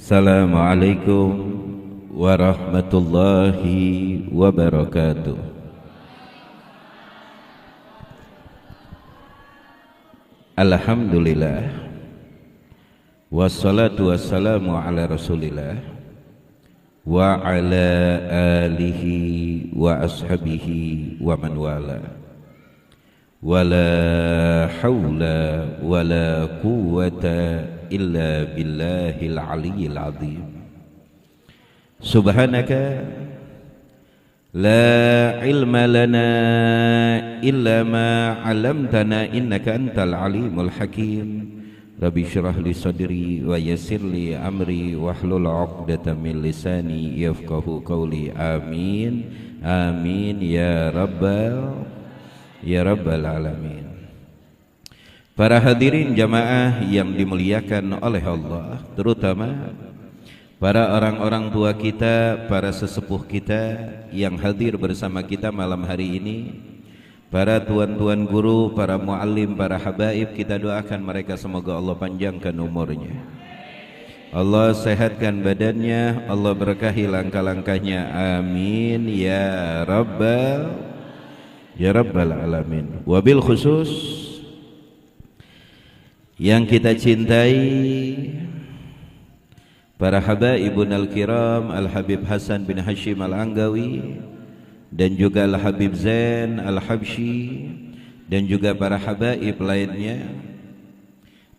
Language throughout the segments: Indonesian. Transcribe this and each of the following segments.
Assalamualaikum warahmatullahi wabarakatuh. Alhamdulillah, wassalatu wassalamu ala rasulillah wa ala alihi wa ashabihi wa man wala. Wala hawla wala quwwata illa billahil aliyyil azim. Subhanaka la ilma lana illa ma 'allamtana innaka antal alimul hakim. Rabbi shrah li sadri wa yassir li amri wahlul 'uqdatam min lisani yafqahu qawli. Amin amin ya rabbal alamin. Para hadirin jamaah yang dimuliakan oleh Allah, terutama para orang-orang tua kita, para sesepuh kita yang hadir bersama kita malam hari ini, para tuan-tuan guru, para muallim, para habaib, kita doakan mereka semoga Allah panjangkan umurnya, Allah sehatkan badannya, Allah berkahi langkah-langkahnya. Amin ya rabbal alamin. Wabil khusus yang kita cintai para habaibun al-kiram Al-Habib Hasan bin Hashim Al-Anggawi dan juga Al-Habib Zain Al-Habsyi dan juga para habaib lainnya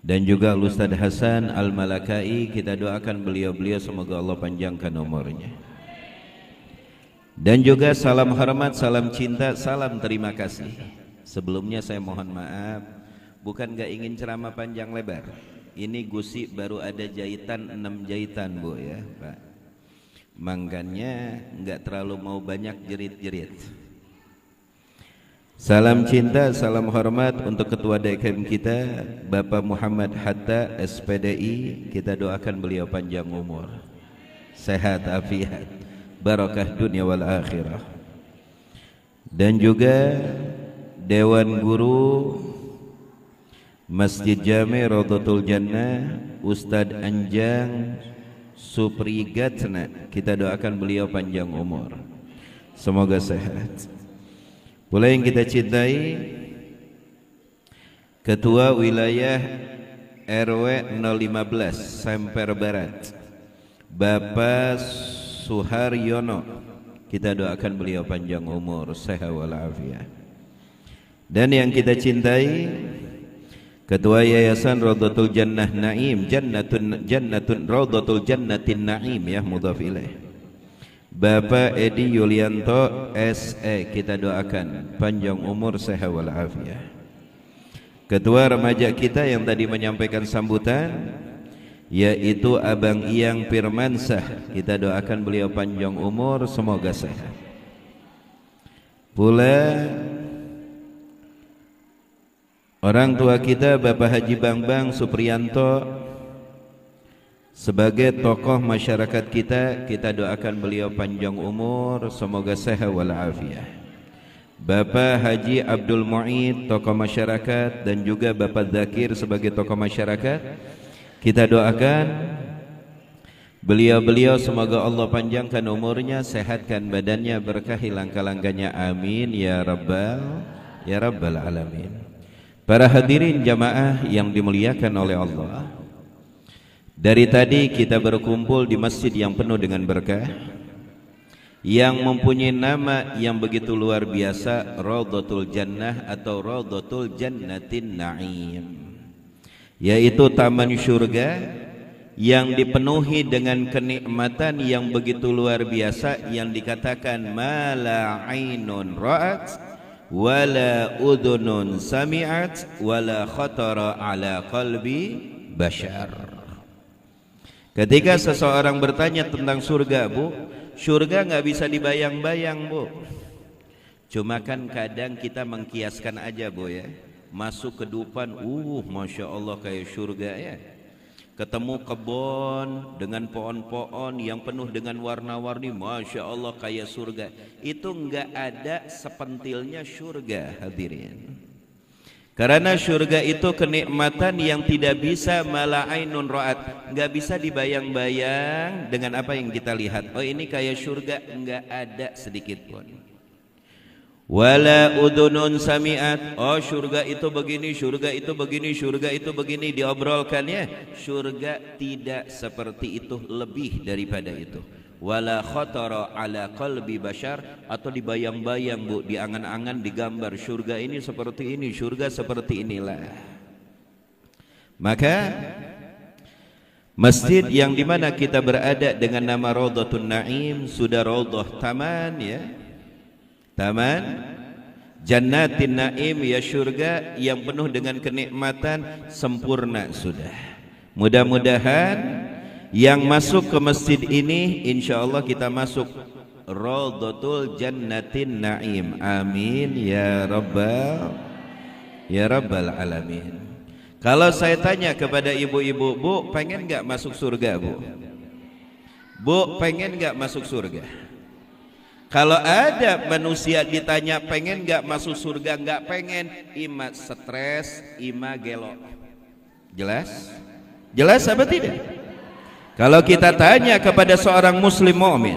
dan juga Ustaz Hasan Al-Malakai, kita doakan beliau-beliau semoga Allah panjangkan umurnya. Dan juga salam hormat, salam cinta, salam terima kasih. Sebelumnya saya mohon maaf, bukan gak ingin ceramah panjang lebar. Ini gusi baru ada jahitan 6 jahitan Bu ya Pak. Makanya gak terlalu mau banyak jerit-jerit. Salam cinta, salam hormat untuk Ketua DKM kita Bapak Muhammad Hatta SPDI. Kita doakan beliau panjang umur, sehat afiat, barakah dunia wal akhirah. Dan juga Dewan Guru Masjid Jami Raudhatul Jannah Ustadz Anjang Suprigatna, kita doakan beliau panjang umur, semoga sehat. Pula yang kita cintai Ketua Wilayah RW 015 Semper Barat Bapak Suharyono, kita doakan beliau panjang umur, sehat walafiat. Dan yang kita cintai Ketua Yayasan Raudhatul Jannah Naim Jannatun Raudhatul Jannatin Naim ya mudhaf ilaih, Bapak Edi Yulianto SE, kita doakan panjang umur, sehat walafiat. Ketua remaja kita yang tadi menyampaikan sambutan yaitu Abang Iyang Firmansah, kita doakan beliau panjang umur, semoga sehat. Pula orang tua kita Bapak Haji Bambang Supriyanto sebagai tokoh masyarakat kita, kita doakan beliau panjang umur, semoga sehat walafiat. Bapak Haji Abdul Mu'id tokoh masyarakat dan juga Bapak Zakir sebagai tokoh masyarakat, kita doakan beliau-beliau semoga Allah panjangkan umurnya, sehatkan badannya, berkahi langkah-langkahnya. Amin ya rabbal alamin. Para hadirin jamaah yang dimuliakan oleh Allah, dari tadi kita berkumpul di masjid yang penuh dengan berkah, yang mempunyai nama yang begitu luar biasa, Raudhatul Jannah atau Raudhatul Jannatin Naim, yaitu taman syurga yang dipenuhi dengan kenikmatan yang begitu luar biasa, yang dikatakan mala ainun ra'at wala udhunun sami'at wala khatara ala qalbi bashar. Ketika seseorang bertanya tentang surga Bu, surga nggak bisa dibayang-bayang Bu. Cuma kan kadang kita mengkiaskan aja Bu ya, masuk ke depan, Masya Allah kayak surga ya. Ketemu kebun dengan pohon-pohon yang penuh dengan warna-warni, Masya Allah kayak surga. Itu enggak ada sepentilnya surga hadirin. Karena surga itu kenikmatan yang tidak bisa mala ainun ra'at, nggak bisa dibayang-bayang dengan apa yang kita lihat. Oh ini kayak surga, nggak ada sedikit pun. Wala udunun sami'at, oh surga itu begini, surga itu begini, surga itu begini, diobrolkannya. Surga tidak seperti itu, lebih daripada itu. Wala khatara ala qalbi bashar, atau dibayang-bayang Bu, diangan-angan, digambar surga ini seperti ini, surga seperti inilah. Maka masjid yang dimana kita berada dengan nama Raudhatun Naim sudah raudhah taman, ya, taman Jannatin Naim, ya surga yang penuh dengan kenikmatan sempurna sudah. Mudah-mudahan yang masuk ke masjid ini insyaallah kita masuk Raudhatul Jannatin Naim. Amin ya rabbal alamin. Kalau saya tanya kepada ibu-ibu, Bu, pengen nggak masuk surga, Bu? Bu, pengen nggak masuk surga? Kalau ada manusia ditanya pengen nggak masuk surga, nggak pengen, ima stres, ima gelo. Jelas? Jelas apa tidak? Kalau kita tanya kepada seorang muslim mukmin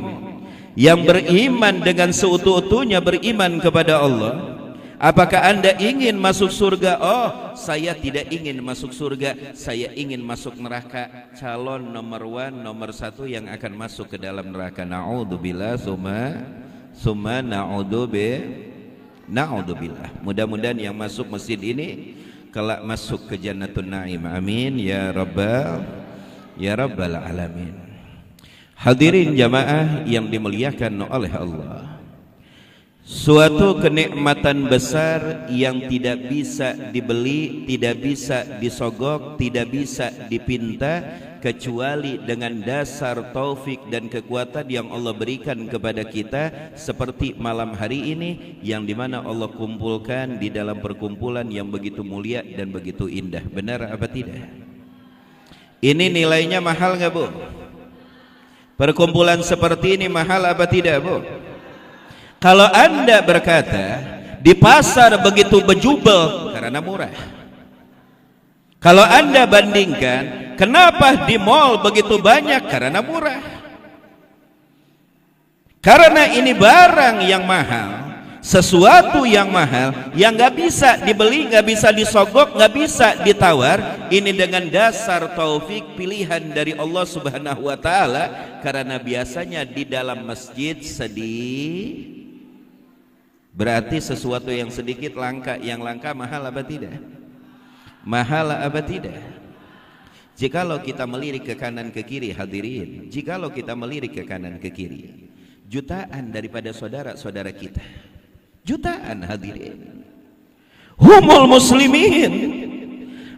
yang beriman dengan seutuh-utuhnya, beriman kepada Allah, apakah Anda ingin masuk surga? Oh, saya tidak ingin masuk surga, saya ingin masuk neraka. Calon nomor 1, nomor 1 yang akan masuk ke dalam neraka. Na'udzubillah, summa na'udzubillah. Mudah-mudahan yang masuk masjid ini kelak masuk ke Jannatun Naim. Amin ya rabbal alamin. Hadirin jamaah yang dimuliakan oleh Allah, suatu kenikmatan besar yang tidak bisa dibeli, tidak bisa disogok, tidak bisa dipinta, kecuali dengan dasar taufik dan kekuatan yang Allah berikan kepada kita, seperti malam hari ini yang dimana Allah kumpulkan di dalam perkumpulan yang begitu mulia dan begitu indah. Benar apa tidak? Ini nilainya mahal nggak, Bu? Perkumpulan seperti ini mahal apa tidak, Bu? Kalau Anda berkata di pasar begitu bejubel karena murah. Kalau Anda bandingkan kenapa di mall begitu banyak, karena murah. Karena ini barang yang mahal, sesuatu yang mahal yang nggak bisa dibeli, nggak bisa disogok, nggak bisa ditawar. Ini dengan dasar taufik pilihan dari Allah Subhanahu wa taala. Karena biasanya di dalam masjid sedih, berarti sesuatu yang sedikit langka, yang langka mahal apa tidak? Mahal apa tidak? Jikalau kita melirik ke kanan ke kiri, hadirin, jikalau kita melirik ke kanan ke kiri, jutaan daripada saudara-saudara kita, jutaan hadirin, humul muslimin,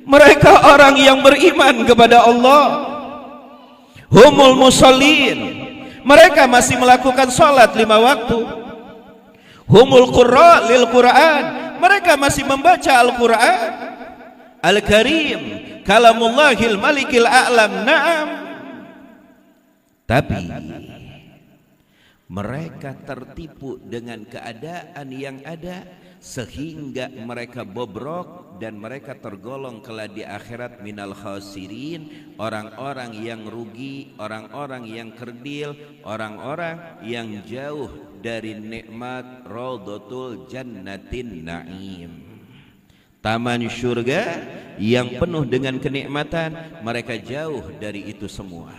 mereka orang yang beriman kepada Allah, humul musallin, mereka masih melakukan sholat 5 waktu, humul qurra lil Quran, mereka masih membaca Al-Quran Al-Karim, kalamullahil malikil a'lam. Na'am. Tapi mereka tertipu dengan keadaan yang ada, sehingga mereka bobrok dan mereka tergolong kelak di akhirat minal khasirin, orang-orang yang rugi, orang-orang yang kerdil, orang-orang yang jauh dari nikmat Raudhatul Jannatin Naim, taman surga yang penuh dengan kenikmatan. Mereka jauh dari itu semua.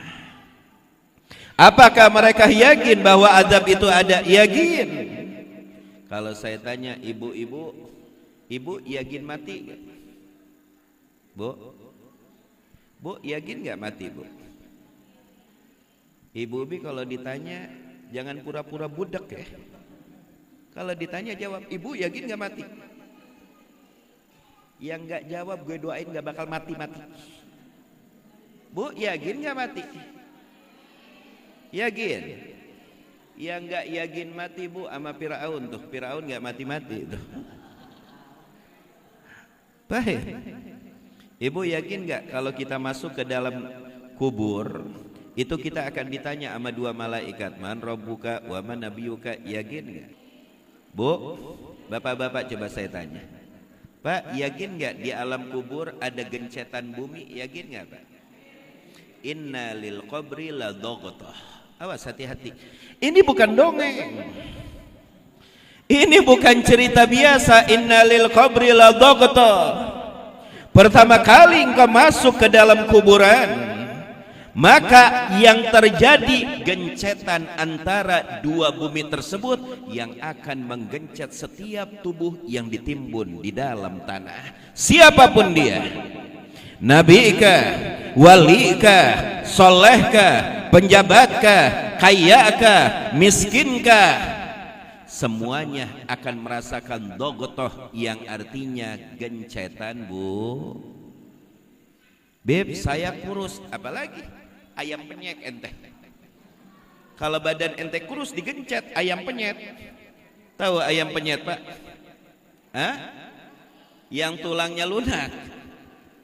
Apakah mereka yakin bahwa azab itu ada? Yakin. Kalau saya tanya ibu-ibu, ibu yakin mati gak? Bu yakin gak mati, Bu? Ibu kalau ditanya jangan pura-pura budak ya. Kalau ditanya jawab, ibu yakin gak mati? Yang gak jawab gue doain gak bakal mati-mati. Bu yakin gak mati? Yakin. Yang gak yakin mati, Bu, sama Firaun tuh. Firaun gak mati-mati tuh. Baik. Ibu yakin gak kalau kita masuk ke dalam kubur itu kita akan ditanya sama 2 malaikat, man rabbuka wa man nabiyuka? Yakin gak? Bu, bapak-bapak coba saya tanya, Pak, yakin nggak di alam kubur ada gencetan bumi? Yakin nggak Pak? Inna lil qabri la dogotoh. Awas, hati-hati. Ini bukan dongeng. Ini bukan cerita biasa. Inna lil qabri la dogotoh. Pertama kali engkau masuk ke dalam kuburan, maka yang terjadi gencetan antara dua bumi tersebut yang akan menggencet setiap tubuh yang ditimbun di dalam tanah. Siapapun dia, nabikah, walikah, solehkah, penjabatkah, kayakah, miskinkah, semuanya akan merasakan dogotoh yang artinya gencetan. Bu Beb, saya kurus, apalagi ayam penyet ente. Kalau badan ente kurus digencet ayam penyet. Tahu ayam penyet Pak? Hah? Yang tulangnya lunak.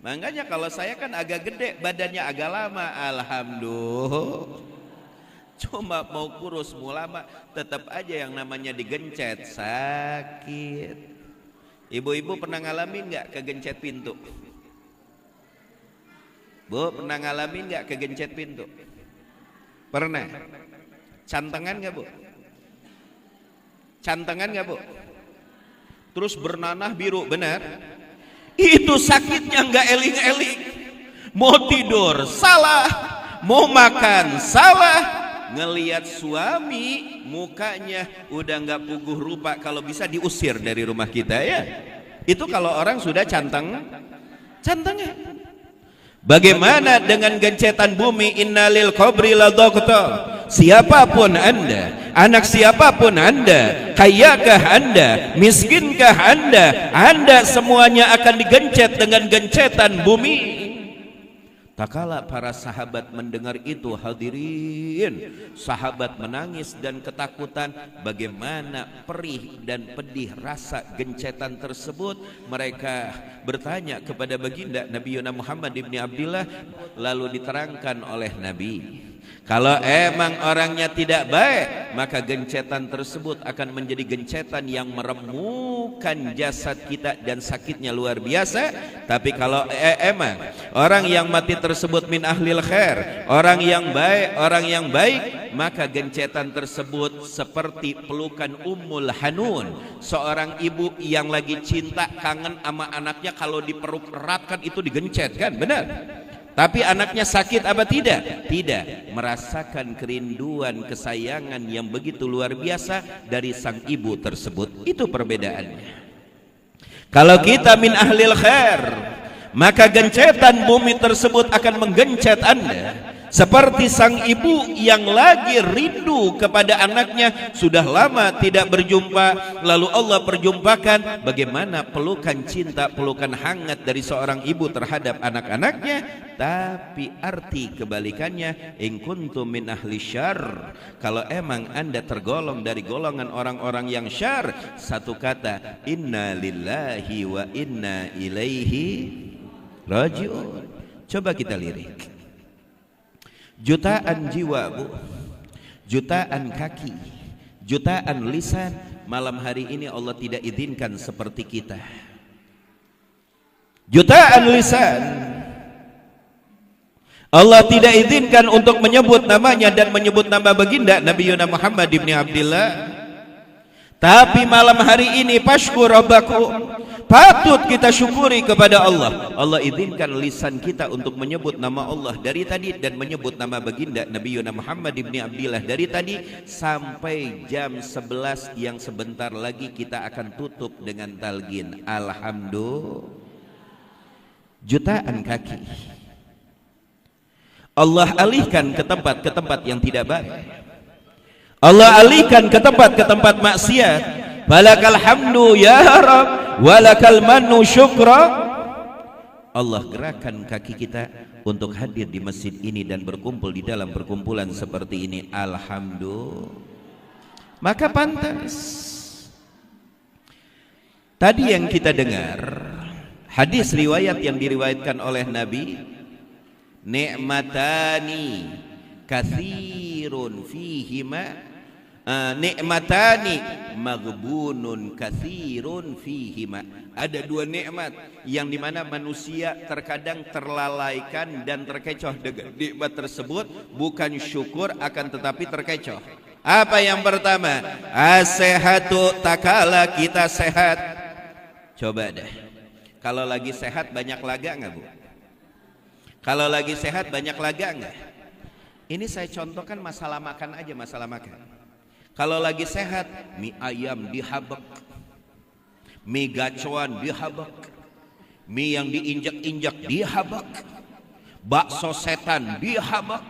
Makanya kalau saya kan agak gede, badannya agak lama. Alhamdulillah. Cuma mau kurus mau lama, tetap aja yang namanya digencet sakit. Ibu-ibu pernah ngalamin nggak kegencet pintu? Bu, pernah ngalamin nggak kegencet pintu? Pernah? Cantengan nggak Bu? Cantengan nggak Bu? Terus bernanah biru, benar? Itu sakitnya nggak eling-eling. Mau tidur salah, mau makan salah, ngelihat suami mukanya udah nggak puguh rupa, kalau bisa diusir dari rumah kita ya. Itu kalau orang sudah cantengan. Bagaimana dengan gencetan bumi? Innalil qabri la dogotoh. Siapapun Anda, anak siapapun Anda, kayakah Anda, miskinkah Anda semuanya akan digencet dengan gencetan bumi. Tak kala para sahabat mendengar itu, hadirin, sahabat menangis dan ketakutan. Bagaimana perih dan pedih rasa gencetan tersebut. Mereka bertanya kepada baginda Nabi Muhammad ibn Abdillah, lalu diterangkan oleh Nabi, kalau emang orangnya tidak baik, maka gencetan tersebut akan menjadi gencetan yang meremukkan jasad kita dan sakitnya luar biasa. Tapi kalau emang orang yang mati tersebut min ahlil khair, orang yang baik, maka gencetan tersebut seperti pelukan Ummul Hanun, seorang ibu yang lagi cinta kangen sama anaknya, kalau dipeluk eratkan itu digencet kan, benar? Tapi anaknya sakit apa tidak? Tidak. Merasakan kerinduan, kesayangan yang begitu luar biasa dari sang ibu tersebut. Itu perbedaannya. Kalau kita min ahlil khair, maka gencetan bumi tersebut akan menggencet Anda seperti sang ibu yang lagi rindu kepada anaknya, sudah lama tidak berjumpa, lalu Allah perjumpakan. Bagaimana pelukan cinta, pelukan hangat dari seorang ibu terhadap anak-anaknya. Tapi arti kebalikannya, in kuntum min ahli syarr, kalau emang Anda tergolong dari golongan orang-orang yang syarr, satu kata, inna lillahi wa inna ilaihi rajiun. Coba kita lirik. Jutaan jiwa Bu, jutaan kaki, jutaan lisan, malam hari ini Allah tidak izinkan seperti kita. Jutaan lisan Allah tidak izinkan untuk menyebut namanya dan menyebut nama baginda Nabi Muhammad ibn Abdillah. Tapi malam hari ini fashkur rabbakum, patut kita syukuri kepada Allah. Allah izinkan lisan kita untuk menyebut nama Allah dari tadi dan menyebut nama baginda Nabi Muhammad ibn Abdillah dari tadi sampai jam 11 yang sebentar lagi kita akan tutup dengan talqin. Alhamdulillah. Jutaan kaki Allah alihkan ke tempat yang tidak baik. Allah alihkan ke tempat maksiat. Falakal hamdu ya Rabb, walakal mannu syukra. Allah gerakan kaki kita untuk hadir di masjid ini dan berkumpul di dalam perkumpulan seperti ini. Alhamdulillah. Maka pantas. Tadi yang kita dengar hadis riwayat yang diriwayatkan oleh Nabi, ni'matani katsirun fihima nikmatani maghbunun katsirun fihima. Ada dua nikmat yang dimana manusia terkadang terlalaikan dan terkecoh dengan nikmat tersebut, bukan syukur akan tetapi terkecoh. Apa yang pertama? As-sehatu, takala kita sehat. Coba deh, kalau lagi sehat banyak laga nggak Bu? Kalau lagi sehat banyak laga nggak? Ini saya contohkan masalah makan aja, masalah makan. Kalau lagi sehat, mie ayam dihabek, mie gacoan dihabek, mie yang diinjak-injak dihabek, bakso setan dihabek,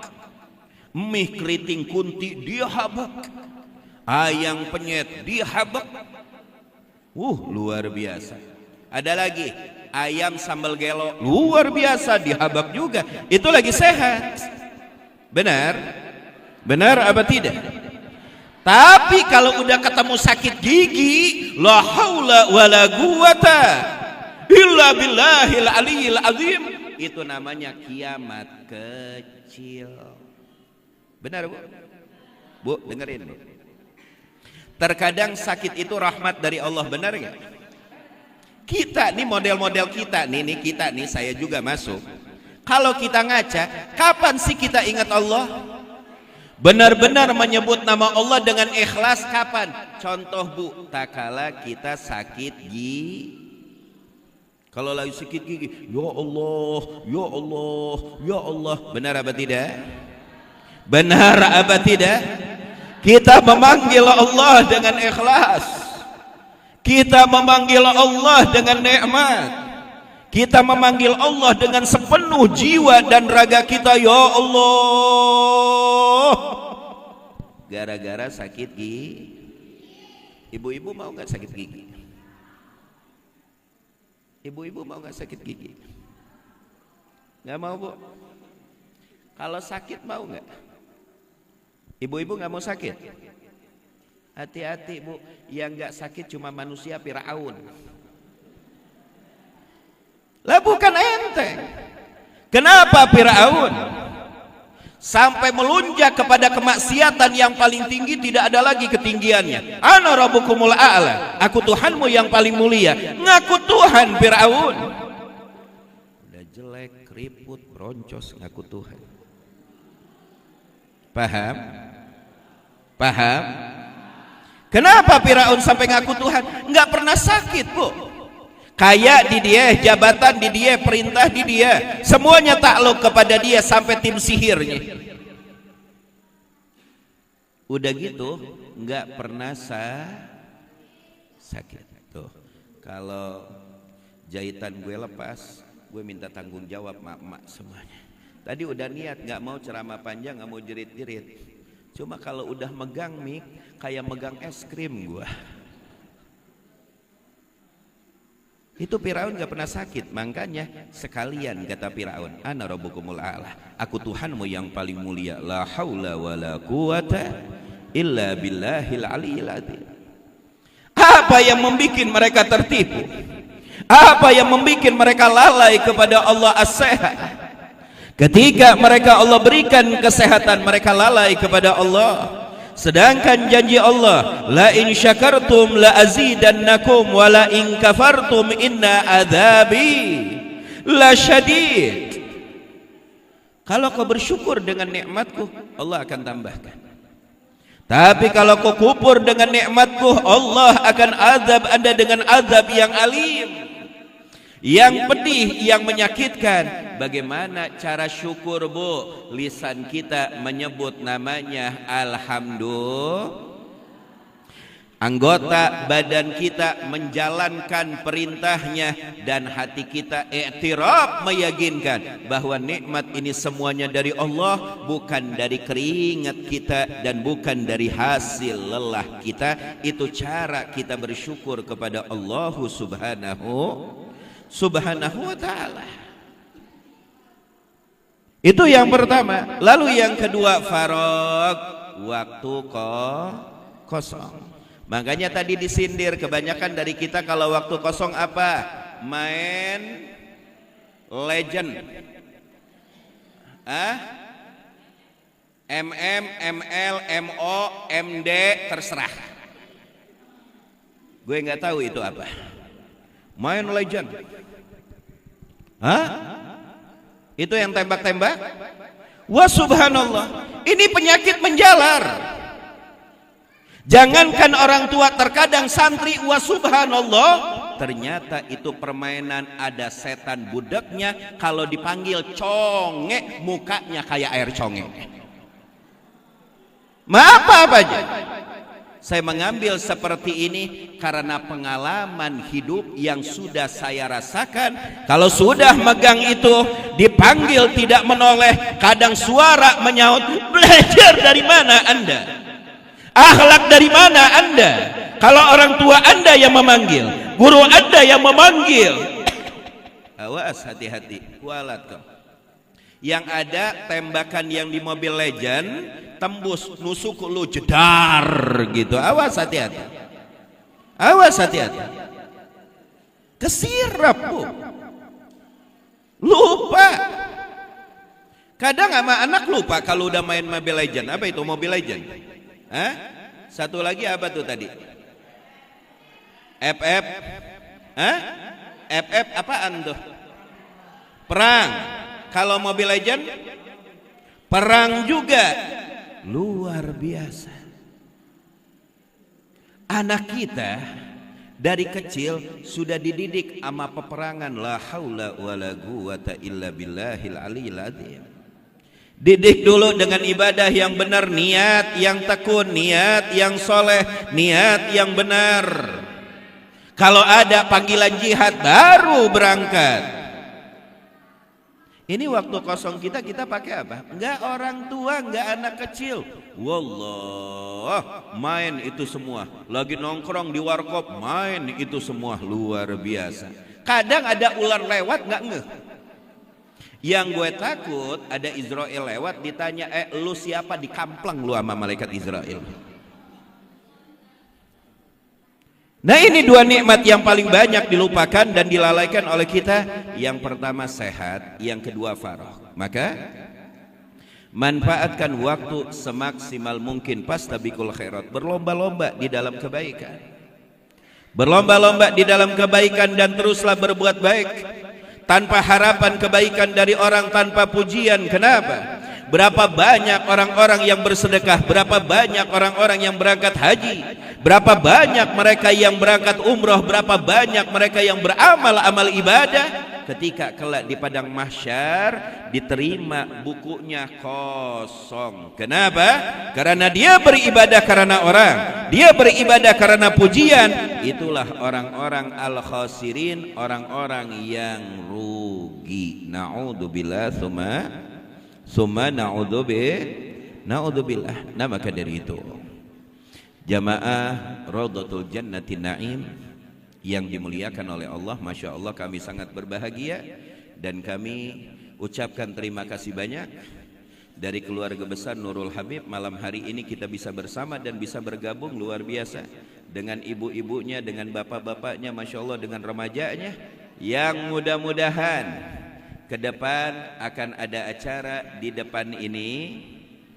mie keriting kunti dihabek, ayam penyet dihabek. Luar biasa. Ada lagi ayam sambal gelo, luar biasa, dihabek juga. Itu lagi sehat. Benar? Benar apa tidak? Tapi kalau udah ketemu sakit gigi, la haula wala quwata illa billahil aliyil azim, itu namanya kiamat kecil. Benar Bu? Bu, dengerin Bu. Terkadang sakit itu rahmat dari Allah, benar nggak? Kita nih, model-model kita nih kita nih, saya juga masuk. Kalau kita ngaca, kapan sih kita ingat Allah? Benar-benar menyebut nama Allah dengan ikhlas kapan? Contoh Bu, tak kala kita sakit gigi. Kalau lagi sakit gigi, ya Allah, ya Allah, ya Allah. Benar apa tidak? Benar apa tidak? Kita memanggil Allah dengan ikhlas. Kita memanggil Allah dengan nikmat. Kita memanggil Allah dengan sepenuh jiwa dan raga kita. Ya Allah, gara-gara sakit gigi. Ibu-ibu mau nggak sakit gigi? Ibu-ibu mau nggak sakit gigi? Nggak mau Bu? Kalau sakit mau nggak? Ibu-ibu nggak mau sakit? Hati-hati Bu, yang nggak sakit cuma manusia Firaun. Lah bukan enteng. Kenapa Firaun sampai melunjak kepada kemaksiatan yang paling tinggi, tidak ada lagi ketinggiannya? Ana rabbukumul a'la, aku Tuhanmu yang paling mulia. Ngaku Tuhan Firaun. Udah jelek, keriput, broncos, ngaku Tuhan. Paham? Paham? Kenapa Firaun sampai ngaku Tuhan? Nggak pernah sakit Bu. Kaya di dia, jabatan di dia, perintah di dia, semuanya takluk kepada dia sampai tim sihirnya. Udah gitu nggak pernah sakit. Tuh, kalau jahitan gue lepas, gue minta tanggung jawab mak-mak semuanya. Tadi udah niat nggak mau ceramah panjang, nggak mau jerit-jerit. Cuma kalau udah megang mic kayak megang es krim gue. Itu Firaun gak pernah sakit, makanya sekalian kata Firaun, ana rabbukumul a'la, aku Tuhanmu yang paling mulia, la haula wala quwata illa billahil aliyil azim. Apa yang membuat mereka tertipu? Apa yang membuat mereka lalai kepada Allah as-sehat? Ketika mereka Allah berikan kesehatan, mereka lalai kepada Allah. Sedangkan janji Allah, la in syakartum la azidannakum wa la in kafartum inna adzabi la syadid. Kalau kau bersyukur dengan nikmatku, Allah akan tambahkan. Tapi kalau kau kufur dengan nikmatku, Allah akan azab Anda dengan azab yang alim, yang pedih, yang menyakitkan. Bagaimana cara syukur Bu? Lisan kita menyebut namanya alhamdulillah. Anggota badan kita menjalankan perintahnya, dan hati kita i'tiraf, meyakinkan bahwa nikmat ini semuanya dari Allah, bukan dari keringat kita dan bukan dari hasil lelah kita. Itu cara kita bersyukur kepada Allah subhanahu wa ta'ala. Itu yang pertama. Lalu yang kedua, farag, waktu kosong. Makanya tadi disindir kebanyakan dari kita kalau waktu kosong apa? Main legend, MM, ML, MO, MD, terserah. Gue nggak tahu itu apa. Main legend. Hah? Itu yang tembak-tembak? Wah subhanallah, ini penyakit menjalar. Jangankan orang tua, terkadang santri, wah subhanallah, ternyata itu permainan ada setan budaknya. Kalau dipanggil conge, mukanya kayak air conge. Apa aja. Saya mengambil seperti ini karena pengalaman hidup yang sudah saya rasakan. Kalau sudah megang itu, dipanggil tidak menoleh, kadang suara menyaut, belajar dari mana Anda? Akhlak dari mana Anda? Kalau orang tua Anda yang memanggil, guru Anda yang memanggil, awas, hati-hati, kualat kau. Yang ada tembakan yang di Mobile Legend tembus nusuk lu jedar gitu. Awas, hati-hati. Awas, hati-hati. Kesirap bu. Lupa. Kadang sama anak lupa kalau udah main Mobile Legend. Apa itu Mobile Legend? Hah? Satu lagi apa tuh tadi? FF. Hah? FF apaan tuh? Perang. Kalau Mobile Legend perang juga. Luar biasa. Anak kita dari kecil sudah dididik sama peperangan. La haula wala quwata illa billahil aliyil azim. Didik dulu dengan ibadah yang benar, niat yang tekun, niat yang soleh, niat yang benar. Kalau ada panggilan jihad baru berangkat. Ini waktu kosong kita pakai apa? Enggak orang tua, enggak anak kecil. Wallah, main itu semua. Lagi nongkrong di warkop, main itu semua. Luar biasa. Kadang ada ular lewat enggak ngeh. Yang gue takut ada Israel lewat, ditanya, lu siapa? Dikampleng lu sama malaikat Israel. Nah ini dua nikmat yang paling banyak dilupakan dan dilalaikan oleh kita. Yang pertama sehat, yang kedua farah. Maka manfaatkan waktu semaksimal mungkin, fastabiqul khairat. Berlomba-lomba di dalam kebaikan. Berlomba-lomba di dalam kebaikan dan teruslah berbuat baik. Tanpa harapan kebaikan dari orang, tanpa pujian. Kenapa? Berapa banyak orang-orang yang bersedekah, berapa banyak orang-orang yang berangkat haji, berapa banyak mereka yang berangkat umroh, berapa banyak mereka yang beramal-amal ibadah. Ketika kelak di padang mahsyar diterima bukunya kosong. Kenapa? Karena dia beribadah karena orang, dia beribadah karena pujian. Itulah orang-orang al-khasirin, orang-orang yang rugi. Na'udzubillah summa na'udzubillah. Nah maka dari itu jamaah Raudhatul Jannati Na'im yang dimuliakan oleh Allah, Masya Allah kami sangat berbahagia dan kami ucapkan terima kasih banyak dari keluarga besar Nurul Habib. Malam hari ini kita bisa bersama dan bisa bergabung luar biasa dengan ibu-ibunya, dengan bapak-bapaknya, Masya Allah, dengan remajanya yang mudah-mudahan ke depan akan ada acara di depan ini,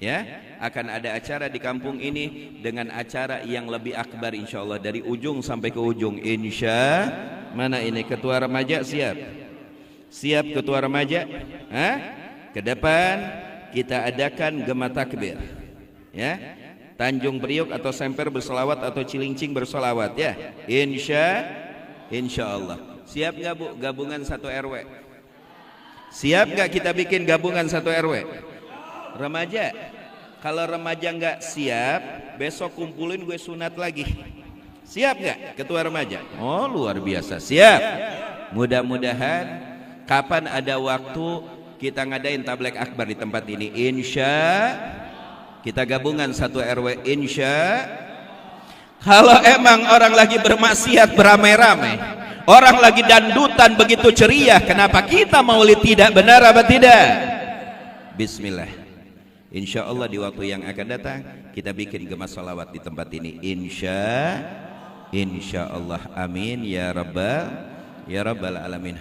ya, akan ada acara di kampung ini dengan acara yang lebih akbar insya Allah, dari ujung sampai ke ujung insya. Mana ini ketua remaja? Siap ketua remaja? Hah? Ke depan kita adakan gema takbir, ya, Tanjung Priok atau Semper bersolawat atau Cilincing bersolawat, ya, insya Allah. Siap nggak bu gabungan satu RW? Siap nggak kita bikin gabungan satu RW? Remaja, kalau remaja nggak siap, besok kumpulin gue sunat lagi. Siap nggak ketua remaja? Oh luar biasa, siap. Mudah-mudahan kapan ada waktu kita ngadain tablek akbar di tempat ini. Insya kita gabungan satu RW. Insya. Kalau emang orang lagi bermaksiat beramai-ramai, orang lagi dandutan begitu ceria, kenapa kita maulid tidak? Benar apa tidak? Bismillah. Insya Allah di waktu yang akan datang kita bikin gema salawat di tempat ini. Insya Allah. Amin ya rabbal alamin.